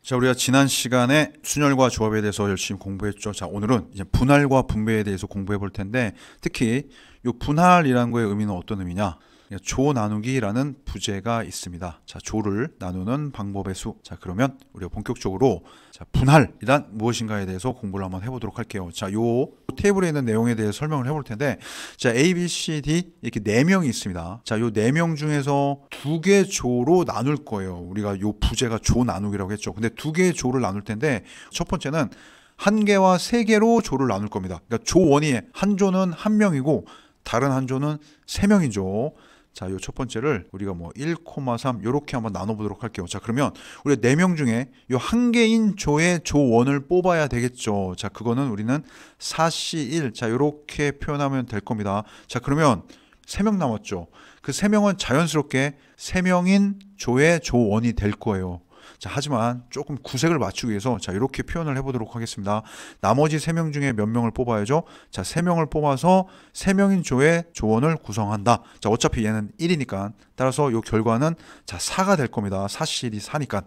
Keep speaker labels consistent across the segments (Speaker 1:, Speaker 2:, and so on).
Speaker 1: 자, 우리가 지난 시간에 순열과 조합에 대해서 열심히 공부했죠. 자, 오늘은 이제 분할과 분배에 대해서 공부해 볼 텐데, 특히 이 분할이라는 거의 의미는 어떤 의미냐? 조 나누기라는 부제가 있습니다. 자, 조를 나누는 방법의 수. 자, 그러면 우리가 본격적으로 자, 분할이란 무엇인가에 대해서 공부를 한번 해보도록 할게요. 자, 요 테이블에 있는 내용에 대해서 설명을 해볼 텐데, 자, A, B, C, D 이렇게 4명이 있습니다. 자, 요 4명 중에서 2개 조로 나눌 거예요. 우리가 요 부제가 조 나누기라고 했죠. 근데 2개의 조를 나눌 텐데, 첫 번째는 1개와 3개로 조를 나눌 겁니다. 그러니까 조 원이 한 조는 1명이고 다른 한 조는 3명이죠. 자, 요 첫 번째를 우리가 뭐 1,3 요렇게 한번 나눠보도록 할게요. 자, 그러면 우리 4명 중에 요 1개인 조의 조원을 뽑아야 되겠죠. 자, 그거는 우리는 4C1 자, 요렇게 표현하면 될 겁니다. 자, 그러면 3명 남았죠. 그 3명은 자연스럽게 3명인 조의 조원이 될 거예요. 자, 하지만 조금 구색을 맞추기 위해서 자, 이렇게 표현을 해보도록 하겠습니다. 나머지 3명 중에 몇 명을 뽑아야죠? 자, 3명을 뽑아서 3명인 조의 조원을 구성한다. 자, 어차피 얘는 1이니까 따라서 이 결과는 자, 4가 될 겁니다. 4C1이 4니까.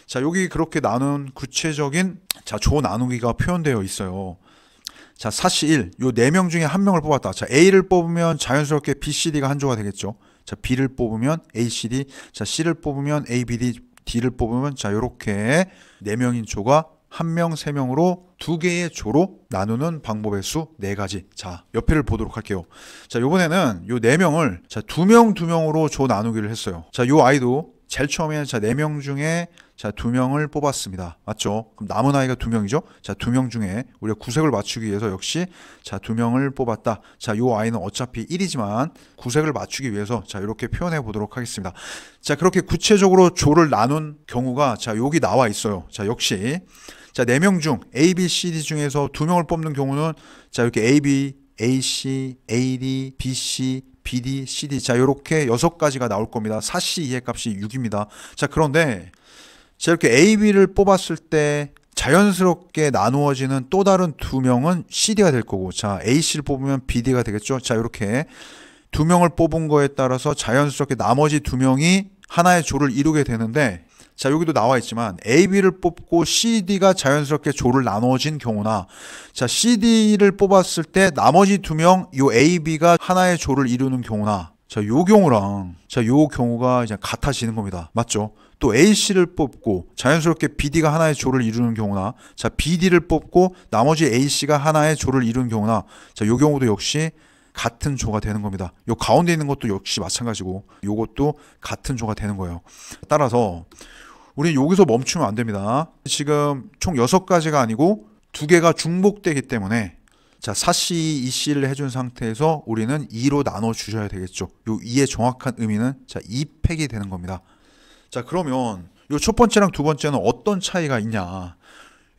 Speaker 1: 자, 여기 그렇게 나눈 구체적인 자, 조 나누기가 표현되어 있어요. 자, 4C1 요 4명 중에 1명을 뽑았다. 자, A를 뽑으면 자연스럽게 B, C, D가 한 조가 되겠죠. 자, B를 뽑으면 A, C, D. 자, C를 뽑으면 A, B, D. D를 뽑으면 자, 요렇게 4명인 조가 1명, 3명으로 2개의 조로 나누는 방법의 수 4가지. 자, 옆에를 보도록 할게요. 자, 요번에는 요 4명을 자, 2명, 2명으로 조 나누기를 했어요. 자, 요 아이도 제일 처음에 자, 4명 중에 자, 2명을 뽑았습니다. 맞죠? 그럼 남은 아이가 2명이죠? 자, 2명 중에 우리가 구색을 맞추기 위해서 역시 자, 2명을 뽑았다. 자, 요 아이는 어차피 1이지만 구색을 맞추기 위해서 자, 이렇게 표현해 보도록 하겠습니다. 자, 그렇게 구체적으로 조를 나눈 경우가 자, 여기 나와 있어요. 자, 역시 자, 4명 중 A, B, C, D 중에서 2명을 뽑는 경우는 자, 이렇게 A, B, A, C, A, D, B, C, B, D, C, D 자, 이렇게 6가지가 나올 겁니다. 4C 2의 값이 6입니다. 자, 그런데 자, 이렇게 A, B를 뽑았을 때 자연스럽게 나누어지는 또 다른 2명은 CD가 될 거고, 자, A, C를 뽑으면 B, D가 되겠죠. 자, 이렇게 2명을 뽑은 거에 따라서 자연스럽게 나머지 2명이 하나의 조를 이루게 되는데, 자, 여기도 나와 있지만 A, B를 뽑고 C, D가 자연스럽게 조를 나눠진 경우나, 자, C, D를 뽑았을 때 나머지 2명 요 A, B가 하나의 조를 이루는 경우나, 자, 요 경우랑 자, 요 경우가 이제 같아지는 겁니다. 맞죠? 또 AC를 뽑고 자연스럽게 BD가 하나의 조를 이루는 경우나, 자, BD를 뽑고 나머지 AC가 하나의 조를 이루는 경우나, 자, 요 경우도 역시 같은 조가 되는 겁니다. 요 가운데 있는 것도 역시 마찬가지고 요것도 같은 조가 되는 거예요. 따라서 우리 여기서 멈추면 안 됩니다. 지금 총 6가지가 아니고 2개가 중복되기 때문에 자, 4C, 2C를 해준 상태에서 우리는 2로 나눠 주셔야 되겠죠. 요 2의 정확한 의미는 자, 2팩이 되는 겁니다. 자, 그러면 요 첫 번째랑 두 번째는 어떤 차이가 있냐?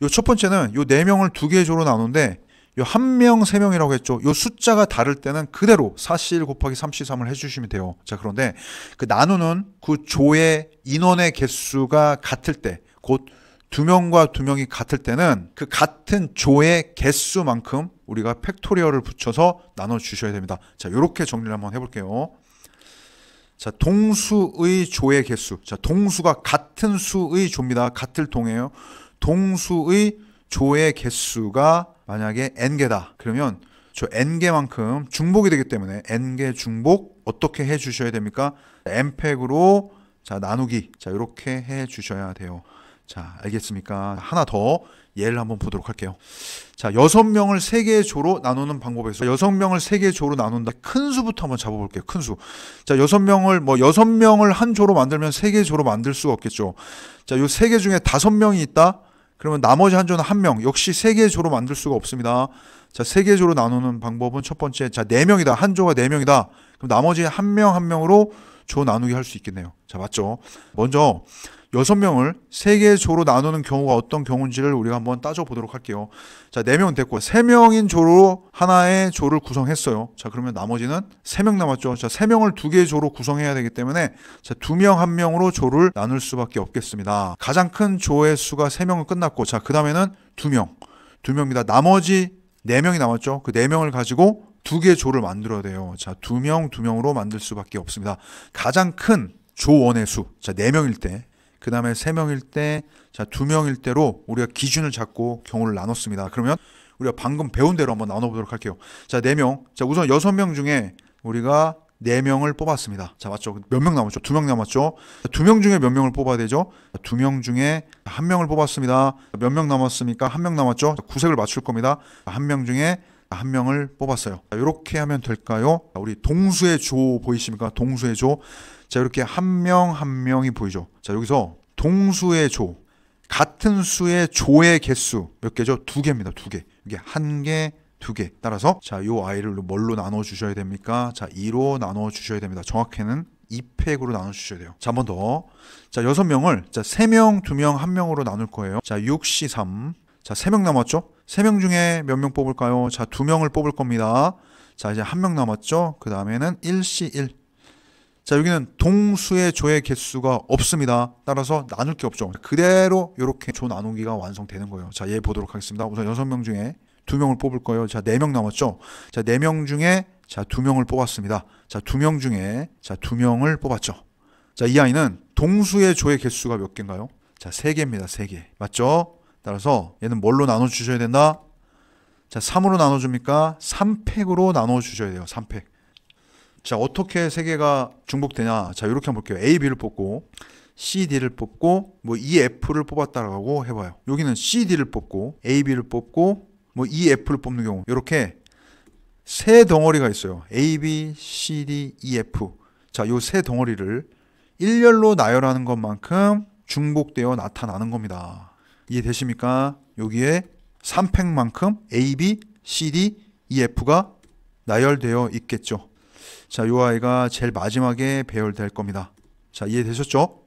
Speaker 1: 요 첫 번째는 요 4명을 2개의 조로 나누는데 요 1명, 3명이라고 했죠. 요 숫자가 다를 때는 그대로 4C1 곱하기 3C3을 해주시면 돼요. 자, 그런데 그 나누는 그 조의 인원의 개수가 같을 때, 곧 2명과 2명이 같을 때는 그 같은 조의 개수만큼 우리가 팩토리얼을 붙여서 나눠 주셔야 됩니다. 자, 요렇게 정리를 한번 해볼게요. 자, 동수의 조의 개수. 자, 동수가 같은 수의 조입니다. 같을 동이에요. 동수의 조의 개수가 만약에 n개다. 그러면 저 n개만큼 중복이 되기 때문에 n개 중복 어떻게 해 주셔야 됩니까? n팩으로 자, 나누기. 자, 이렇게 해 주셔야 돼요. 자, 알겠습니까? 하나 더 예를 한번 보도록 할게요. 자, 6명을 3개의 조로 나누는 방법에서 6명을 3개의 조로 나눈다. 큰 수부터 한번 잡아볼게요. 큰 수. 자, 6명을 한 조로 만들면 3개의 조로 만들 수가 없겠죠. 자, 요 3개 중에 5명이 있다. 그러면 나머지 한 조는 1명. 역시 3개의 조로 만들 수가 없습니다. 자, 3개의 조로 나누는 방법은 첫 번째, 자, 4명이다. 한 조가 4명이다. 그럼 나머지 1명 1명으로 조 나누기 할 수 있겠네요. 자, 맞죠? 먼저 6명을 3개의 조로 나누는 경우가 어떤 경우인지를 우리가 한번 따져보도록 할게요. 자, 4명 됐고 3명인 조로 하나의 조를 구성했어요. 자, 그러면 나머지는 3명 남았죠. 자, 3명을 2개의 조로 구성해야 되기 때문에 자, 2명 1명으로 조를 나눌 수밖에 없겠습니다. 가장 큰 조의 수가 3명은 끝났고, 자, 그 다음에는 2명입니다. 나머지 4명이 남았죠. 그 4명을 가지고 2개의 조를 만들어야 돼요. 자, 2명 2명으로 만들 수밖에 없습니다. 가장 큰 조원의 수, 자, 4명일 때 그 다음에 3명일 때, 자, 2명일 때로 우리가 기준을 잡고 경우를 나눴습니다. 그러면 우리가 방금 배운 대로 한번 나눠보도록 할게요. 자, 4명. 자, 우선 6명 중에 우리가 4명을 뽑았습니다. 자, 맞죠? 몇 명 남았죠? 2명 남았죠? 2명 중에 몇 명을 뽑아야 되죠? 2명 중에 1명을 뽑았습니다. 몇 명 남았습니까? 1명 남았죠? 구색을 맞출 겁니다. 1명 중에 1명을 뽑았어요. 이렇게 하면 될까요? 우리 동수의 조 보이십니까? 동수의 조. 자, 이렇게 한 명이 보이죠? 자, 여기서 동수의 조, 같은 수의 조의 개수 몇 개죠? 2개입니다. 2개. 이게 1개, 2개. 따라서 자, 요 아이를 뭘로 나눠 주셔야 됩니까? 자, 2로 나눠 주셔야 됩니다. 정확히는 2팩으로 나눠 주셔야 돼요. 자, 한 번 더. 자, 6명을 자, 3명, 2명, 1명으로 나눌 거예요. 자, 6, 3. 자, 3명 남았죠? 3명 중에 몇 명 뽑을까요? 자, 2명을 뽑을 겁니다. 자, 이제 1명 남았죠? 그 다음에는 1, 1. 자, 여기는 동수의 조의 개수가 없습니다. 따라서 나눌 게 없죠. 그대로 이렇게 조 나누기가 완성되는 거예요. 자, 얘 보도록 하겠습니다. 우선 6명 중에 2명을 뽑을 거예요. 자, 4명 남았죠? 자, 4명 중에 자, 2명을 뽑았습니다. 자, 2명 중에 자, 2명을 뽑았죠. 자, 이 아이는 동수의 조의 개수가 몇 개인가요? 자, 3개입니다. 3개. 맞죠? 따라서 얘는 뭘로 나눠 주셔야 된다? 자, 3으로 나눠 줍니까? 3팩으로 나눠 주셔야 돼요. 3팩. 자, 어떻게 3개가 중복되냐? 자, 이렇게 한번 볼게요. A, B를 뽑고 C, D를 뽑고 뭐 E, F를 뽑았다라고 해봐요. 여기는 C, D를 뽑고 A, B를 뽑고 뭐 E, F를 뽑는 경우 이렇게 세 덩어리가 있어요. A, B, C, D, E, F. 자, 요 세 덩어리를 일렬로 나열하는 것만큼 중복되어 나타나는 겁니다. 이해되십니까? 여기에 3팩만큼 A, B, C, D, E, F가 나열되어 있겠죠. 자, 요 아이가 제일 마지막에 배열될 겁니다. 자, 이해되셨죠?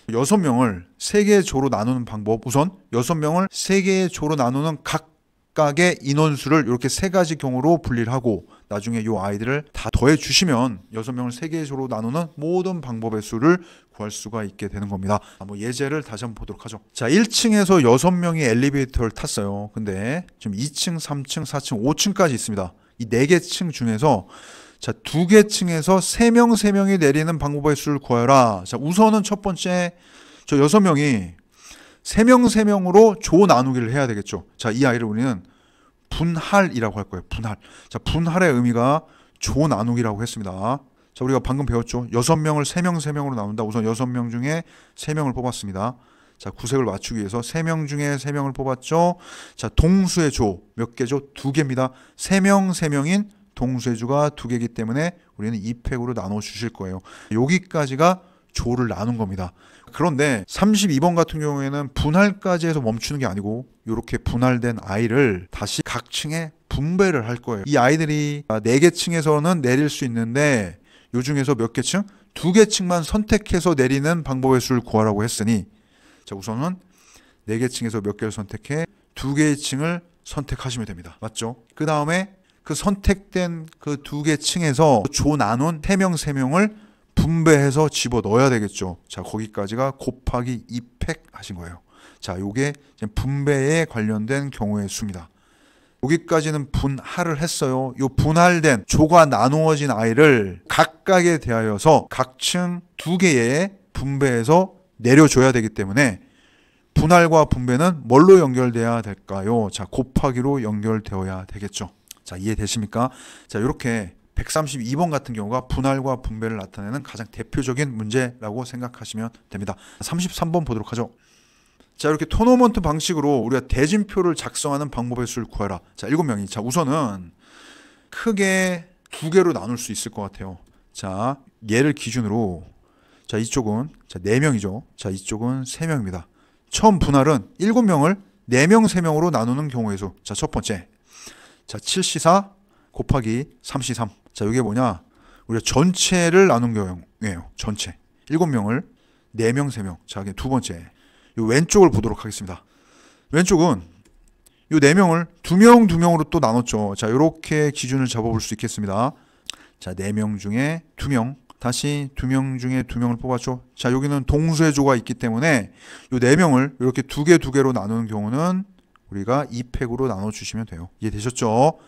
Speaker 1: 6명을 3개의 조로 나누는 방법. 우선 6명을 3개의 조로 나누는 각각의 인원수를 이렇게 3가지 경우로 분리를 하고 나중에 요 아이들을 다 더해 주시면 6명을 3개의 조로 나누는 모든 방법의 수를 구할 수가 있게 되는 겁니다. 뭐 예제를 다시 한번 보도록 하죠. 자, 1층에서 6명이 엘리베이터를 탔어요. 근데 지금 2층, 3층, 4층, 5층까지 있습니다. 이 4개 층 중에서 자, 2개 층에서 3명이 내리는 방법의 수를 구하라. 자, 우선은 첫 번째 저 6명이 3명으로 조 나누기를 해야 되겠죠. 자, 이 아이를 우리는 분할이라고 할 거예요. 분할. 자, 분할의 의미가 조 나누기라고 했습니다. 자, 우리가 방금 배웠죠. 6명을 3명으로 나눈다. 우선 6명 중에 3명을 뽑았습니다. 자, 구색을 맞추기 위해서 3명 중에 3명을 뽑았죠. 자, 동수의 조 몇 개죠? 2개입니다. 3명인 동수의 조가 2개이기 때문에 우리는 2팩으로 나눠 주실 거예요. 여기까지가 조를 나눈 겁니다. 그런데 32번 같은 경우에는 분할까지 해서 멈추는 게 아니고 이렇게 분할된 아이를 다시 각 층에 분배를 할 거예요. 이 아이들이 4개 층에서는 내릴 수 있는데 요 중에서 몇 개 층? 2개 층만 선택해서 내리는 방법의 수를 구하라고 했으니 자, 우선은 4개 층에서 몇 개를 선택해 2개의 층을 선택하시면 됩니다. 맞죠? 그 다음에 그 선택된 그 2개 층에서 조 나눈 3명을 분배해서 집어 넣어야 되겠죠. 자, 거기까지가 곱하기 2팩 하신 거예요. 자, 요게 분배에 관련된 경우의 수입니다. 여기까지는 분할을 했어요. 요 분할된 조가 나누어진 아이를 각각에 대하여서 각 층 2개에 분배해서 내려줘야 되기 때문에 분할과 분배는 뭘로 연결돼야 될까요? 자, 곱하기로 연결되어야 되겠죠. 자, 이해되십니까? 자, 이렇게 132번 같은 경우가 분할과 분배를 나타내는 가장 대표적인 문제라고 생각하시면 됩니다. 33번 보도록 하죠. 자, 이렇게 토너먼트 방식으로 우리가 대진표를 작성하는 방법의 수를 구하라. 자, 7명이. 자, 우선은 크게 2개로 나눌 수 있을 것 같아요. 자, 얘를 기준으로 자, 이쪽은 자, 4명이죠. 자, 이쪽은 3명입니다. 처음 분할은 7명을 4명, 3명으로 나누는 경우의 수. 자, 첫 번째. 자, 7C4 곱하기 3C3. 자, 이게 뭐냐? 우리가 전체를 나눈 경우예요. 전체. 7명을 4명, 3명. 자, 두 번째. 이 왼쪽을 보도록 하겠습니다. 왼쪽은 이 4명을 2명으로 또 나눴죠. 자, 이렇게 기준을 잡아볼 수 있겠습니다. 자, 4명 중에 2명. 다시 2명 중에 2명을 뽑았죠. 자, 여기는 동수의 조가 있기 때문에 이 4명을 이렇게 2개로 나누는 경우는 우리가 2팩으로 나눠주시면 돼요. 이해되셨죠?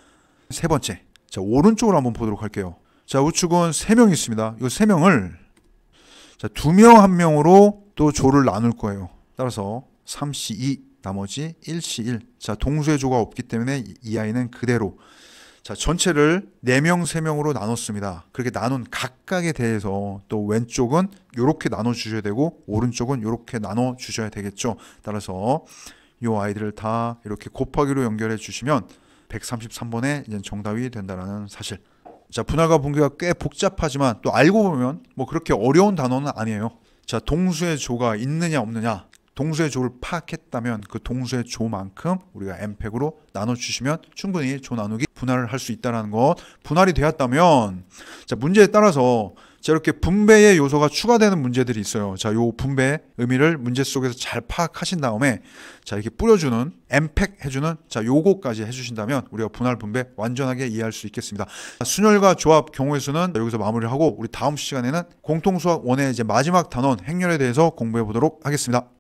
Speaker 1: 세 번째. 자, 오른쪽으로 한번 보도록 할게요. 자, 우측은 3명이 있습니다. 이 3명을 자, 2명 1명으로 또 조를 나눌 거예요. 따라서 3C 2 나머지 1C 1. 자, 동수의 조가 없기 때문에 이 아이는 그대로. 자, 전체를 4명 3명으로 나눴습니다. 그렇게 나눈 각각에 대해서 또 왼쪽은 이렇게 나눠 주셔야 되고 오른쪽은 이렇게 나눠 주셔야 되겠죠. 따라서 이 아이들을 다 이렇게 곱하기로 연결해 주시면 133번의 이제 정답이 된다는 사실. 자, 분할과 분계가 꽤 복잡하지만 또 알고 보면 뭐 그렇게 어려운 단어는 아니에요. 자, 동수의 조가 있느냐 없느냐, 동수의 조를 파악했다면 그 동수의 조만큼 우리가 m팩으로 나눠주시면 충분히 조 나누기 분할을 할 수 있다는 것. 분할이 되었다면 자, 문제에 따라서 자, 이렇게 분배의 요소가 추가되는 문제들이 있어요. 자, 요 분배 의미를 문제 속에서 잘 파악하신 다음에 자, 이렇게 뿌려주는 m팩 해주는 자, 요거까지 해주신다면 우리가 분할 분배 완전하게 이해할 수 있겠습니다. 순열과 조합 경우의 수는 여기서 마무리를 하고 우리 다음 시간에는 공통수학 1의 이제 마지막 단원 행렬에 대해서 공부해 보도록 하겠습니다.